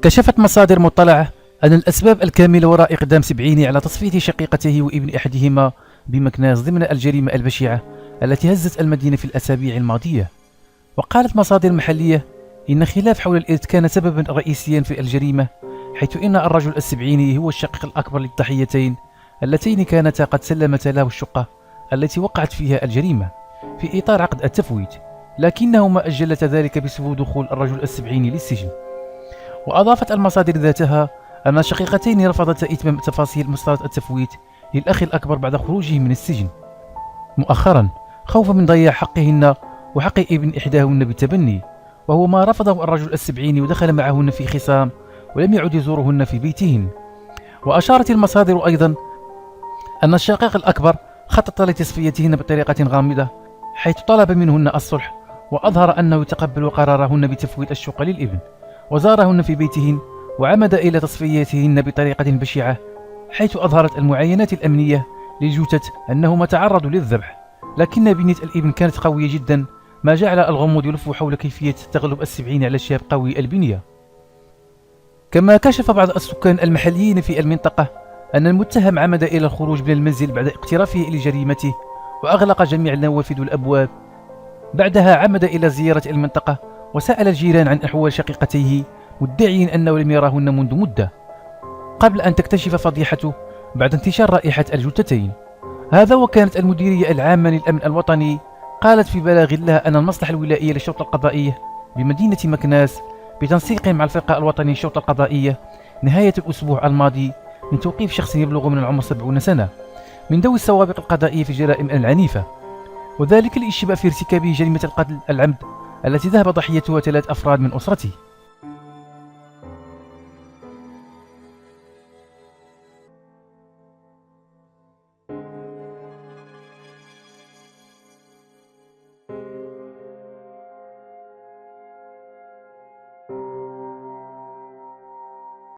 كشفت مصادر مطلعة أن الأسباب الكاملة وراء إقدام سبعيني على تصفية شقيقته وابن أحدهما بمكناس ضمن الجريمة البشعة التي هزت المدينة في الأسابيع الماضية. وقالت مصادر محلية إن خلاف حول الإرث كان سببا رئيسيا في الجريمة، حيث إن الرجل السبعيني هو الشقيق الأكبر للضحيتين اللتين كانتا قد سلمتا له الشقة التي وقعت فيها الجريمة في إطار عقد التفويت، لكنهما أجلتا ذلك بسبب دخول الرجل السبعيني للسجن. وأضافت المصادر ذاتها أن الشقيقتين رفضتا إتمام تفاصيل مسطرة التفويت للأخ الأكبر بعد خروجه من السجن مؤخرا، خوفا من ضياع حقهن وحق ابن إحداهن بالتبني، وهو ما رفضه الرجل السبعيني ودخل معهن في خصام ولم يعد يزورهن في بيتهن. وأشارت المصادر أيضا أن الشقيق الأكبر خطط لتصفيتهن بطريقة غامضة، حيث طلب منهن الصلح وأظهر أنه يتقبل قرارهن بتفويت الشقة للابن، وزارهن في بيتهن وعمد إلى تصفيتهن بطريقة بشعة، حيث أظهرت المعاينات الأمنية للجثث أنهما تعرضوا للذبح، لكن بنية الابن كانت قوية جدا، ما جعل الغموض يلف حول كيفية تغلب السبعين على الشاب قوي البنية. كما كشف بعض السكان المحليين في المنطقة أن المتهم عمد إلى الخروج من المنزل بعد اقترافه لجريمته وأغلق جميع النوافذ والأبواب. بعدها عمد إلى زيارة المنطقة وسأل الجيران عن أحوال شقيقتيه، مدعيين أنه لم يراهن منذ مدة، قبل أن تكتشف فضيحته بعد انتشار رائحة الجثتين. هذا وكانت المديرية العامة للأمن الوطني قالت في بلاغ لها أن المصلحة الولائية للشرطة القضائية بمدينة مكناس بتنسيق مع الفرقة الوطني للشرطة القضائية نهاية الأسبوع الماضي من توقيف شخص يبلغ من العمر 70 سنة من ذوي السوابق القضائية في الجرائم العنيفة، وذلك للاشتباه في ارتكابه جريمة القتل العمد التي ذهب ضحيتها 3 أفراد من أسرته.